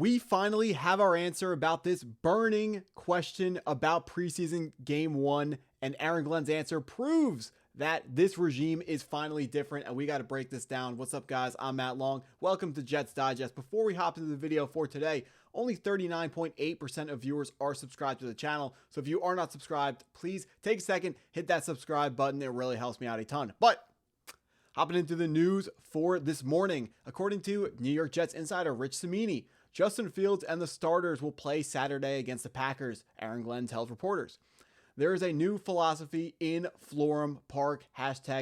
We finally have our answer about this burning question about preseason game 1, and Aaron Glenn's answer proves that this regime is finally different, and we got to break this down. What's up, guys? I'm Matt Long. Welcome to Jets Digest. Before we hop into the video for today, only 39.8% of viewers are subscribed to the channel, so if you are not subscribed, please take a second, hit that subscribe button. It really helps me out a ton. But hopping into the news for this morning, according to New York Jets insider Rich Cimini, Justin Fields and the starters will play Saturday against the Packers, Aaron Glenn tells reporters. There is a new philosophy in Florham Park,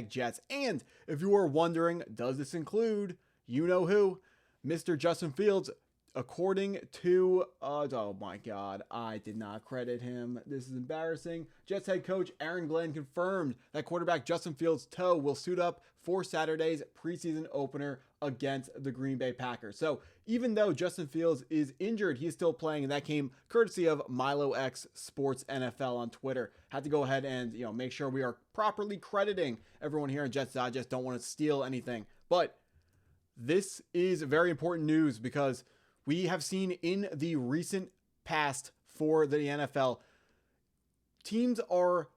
#Jets. And if you are wondering, does this include, you know who, Mr. Justin Fields? According to, oh my God, I did not credit him. This is embarrassing. Jets head coach Aaron Glenn confirmed that quarterback Justin Fields' toe will suit up for Saturday's preseason opener against the Green Bay Packers. So even though Justin Fields is injured, he is still playing, and that came courtesy of Milo X Sports NFL on Twitter. Had to go ahead and make sure we are properly crediting everyone here in Jets Digest. Don't want to steal anything, but this is very important news because we have seen in the recent past for the NFL, teams are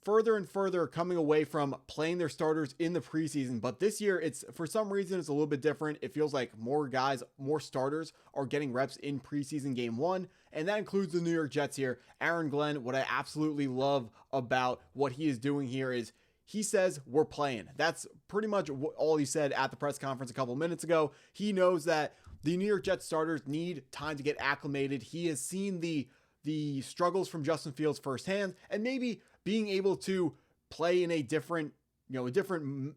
further and further coming away from playing their starters in the preseason. But this year, for some reason, it's a little bit different. It feels like more starters are getting reps in preseason game 1. And that includes the New York Jets here. Aaron Glenn, what I absolutely love about what he is doing here is he says we're playing. That's pretty much all he said at the press conference a couple minutes ago. He knows that the New York Jets starters need time to get acclimated. He has seen the struggles from Justin Fields firsthand, and maybe being able to play in a different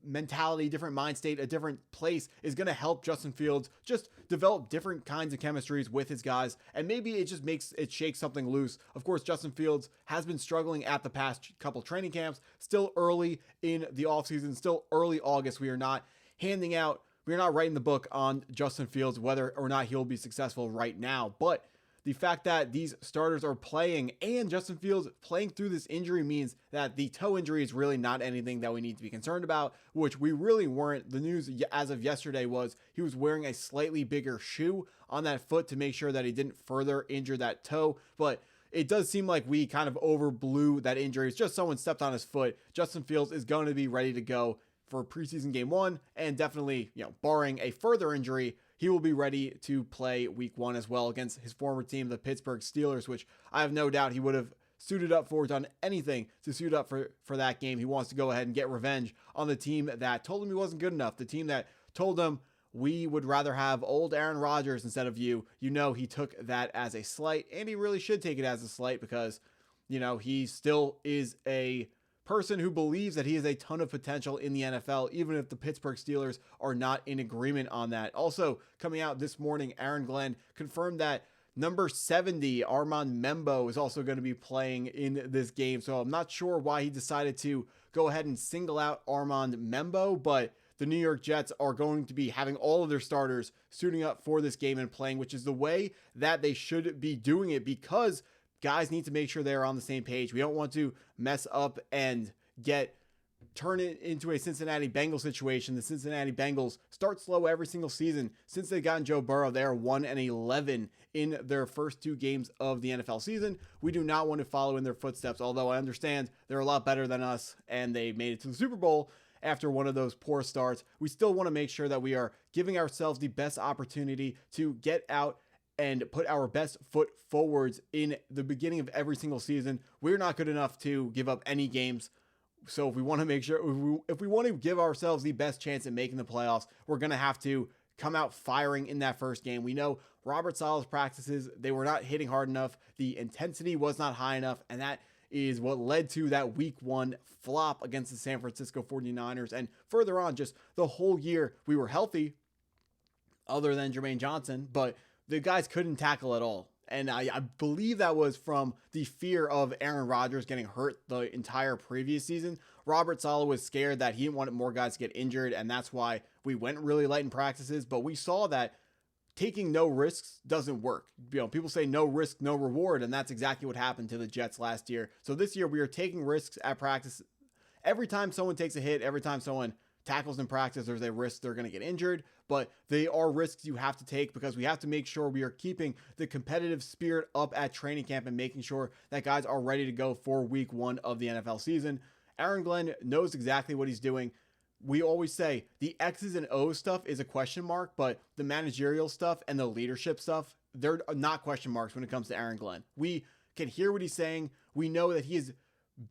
mentality, different mind state, a different place is going to help Justin Fields just develop different kinds of chemistries with his guys. And maybe it just shakes something loose. Of course, Justin Fields has been struggling at the past couple training camps, still early in the offseason, still early August. We're not writing the book on Justin Fields, whether or not he'll be successful right now. But the fact that these starters are playing and Justin Fields playing through this injury means that the toe injury is really not anything that we need to be concerned about, which we really weren't. The news as of yesterday was he was wearing a slightly bigger shoe on that foot to make sure that he didn't further injure that toe. But it does seem like we kind of overblew that injury. It's just someone stepped on his foot. Justin Fields is going to be ready to go for preseason game 1, and definitely, barring a further injury, he will be ready to play week 1 as well against his former team, the Pittsburgh Steelers, which I have no doubt he would have suited up for, done anything to suit up for that game. He wants to go ahead and get revenge on the team that told him he wasn't good enough, the team that told him we would rather have old Aaron Rodgers instead of you. He took that as a slight, and he really should take it as a slight because, he still is a person who believes that he has a ton of potential in the NFL, even if the Pittsburgh Steelers are not in agreement on that. Also, coming out this morning, Aaron Glenn confirmed that number 70, Armand Membo, is also going to be playing in this game. So I'm not sure why he decided to go ahead and single out Armand Membo, but the New York Jets are going to be having all of their starters suiting up for this game and playing, which is the way that they should be doing it because guys need to make sure they're on the same page. We don't want to mess up and turn it into a Cincinnati Bengals situation. The Cincinnati Bengals start slow every single season. Since they've gotten Joe Burrow, they are 1-11 in their first 2 games of the NFL season. We do not want to follow in their footsteps, although I understand they're a lot better than us and they made it to the Super Bowl after one of those poor starts. We still want to make sure that we are giving ourselves the best opportunity to get out and put our best foot forwards in the beginning of every single season. We're not good enough to give up any games. So if we want to make sure, if we want to give ourselves the best chance at making the playoffs, we're going to have to come out firing in that first game. We know Robert Saleh's practices, they were not hitting hard enough. The intensity was not high enough. And that is what led to that week 1 flop against the San Francisco 49ers. And further on, just the whole year, we were healthy other than Jermaine Johnson, but the guys couldn't tackle at all. And I believe that was from the fear of Aaron Rodgers getting hurt the entire previous season. Robert Saleh was scared that he didn't want more guys to get injured, and that's why we went really light in practices. But we saw that taking no risks doesn't work. People say no risk, no reward, and that's exactly what happened to the Jets last year. So this year we are taking risks at practice. Every time someone takes a hit, every time someone tackles in practice, there's a risk they're going to get injured. but they are risks you have to take because we have to make sure we are keeping the competitive spirit up at training camp and making sure that guys are ready to go for week 1 of the NFL season. Aaron Glenn knows exactly what he's doing. We always say the X's and O's stuff is a question mark, but the managerial stuff and the leadership stuff, they're not question marks when it comes to Aaron Glenn. We can hear what he's saying. We know that he has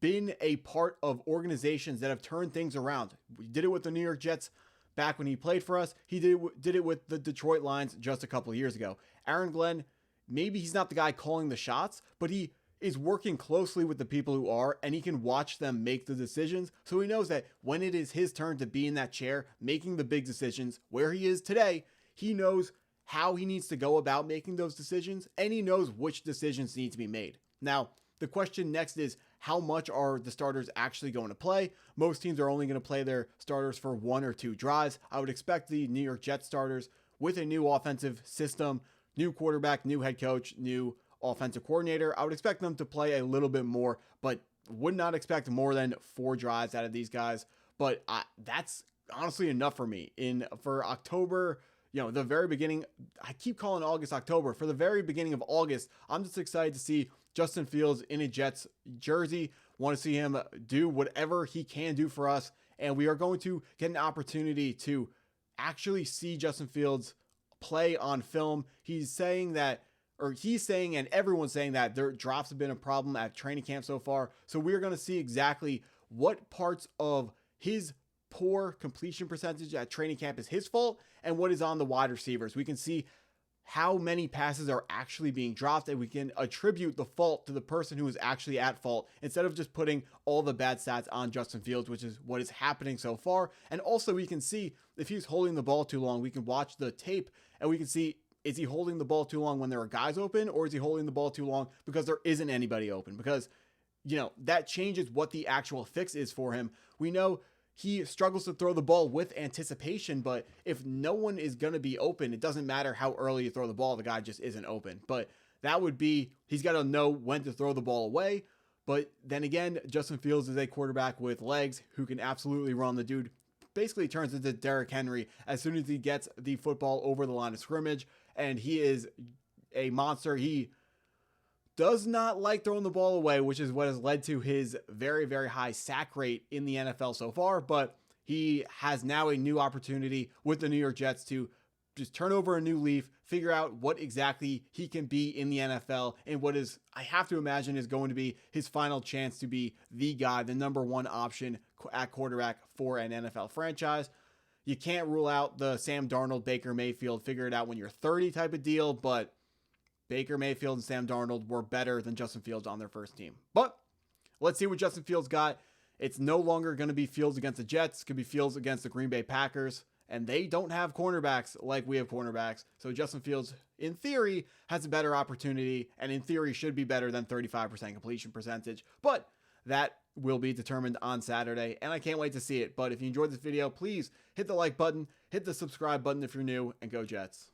been a part of organizations that have turned things around. We did it with the New York Jets back when he played for us. He did it with the Detroit Lions just a couple of years ago. Aaron Glenn, maybe he's not the guy calling the shots, but he is working closely with the people who are, and he can watch them make the decisions. So he knows that when it is his turn to be in that chair, making the big decisions where he is today, he knows how he needs to go about making those decisions, and he knows which decisions need to be made. Now, the question next is, how much are the starters actually going to play? Most teams are only going to play their starters for 1 or 2 drives. I would expect the New York Jets starters, with a new offensive system, new quarterback, new head coach, new offensive coordinator, I would expect them to play a little bit more, but would not expect more than 4 drives out of these guys. But that's honestly enough for me. For October, the very beginning, I keep calling August October. For the very beginning of August, I'm just excited to see Justin Fields in a Jets jersey. Want to see him do whatever he can do for us, and we are going to get an opportunity to actually see Justin Fields play on film. He's saying, and everyone's saying that their drops have been a problem at training camp so far. So we're going to see exactly what parts of his poor completion percentage at training camp is his fault and what is on the wide receivers. We can see how many passes are actually being dropped, and we can attribute the fault to the person who is actually at fault instead of just putting all the bad stats on Justin Fields, which is what is happening so far. And also we can see if he's holding the ball too long. We can watch the tape and we can see, is he holding the ball too long when there are guys open, or is he holding the ball too long because there isn't anybody open? Because, that changes what the actual fix is for him. We know he struggles to throw the ball with anticipation, but if no one is going to be open, it doesn't matter how early you throw the ball, the guy just isn't open. But that would be, he's got to know when to throw the ball away. But then again, Justin Fields is a quarterback with legs who can absolutely run. The dude basically turns into Derrick Henry as soon as he gets the football over the line of scrimmage, and he is a monster. He does not like throwing the ball away, which is what has led to his very, very high sack rate in the NFL so far. But he has now a new opportunity with the New York Jets to just turn over a new leaf, figure out what exactly he can be in the NFL, and what is, I have to imagine, is going to be his final chance to be the guy, the number 1 option at quarterback for an NFL franchise. You can't rule out the Sam Darnold, Baker Mayfield, figure it out when you're 30 type of deal, but Baker Mayfield and Sam Darnold were better than Justin Fields on their first team. But let's see what Justin Fields got. It's no longer going to be Fields against the Jets. It could be Fields against the Green Bay Packers. And they don't have cornerbacks like we have cornerbacks. So Justin Fields, in theory, has a better opportunity, and in theory should be better than 35% completion percentage. But that will be determined on Saturday, and I can't wait to see it. But if you enjoyed this video, please hit the like button, hit the subscribe button if you're new, and go Jets.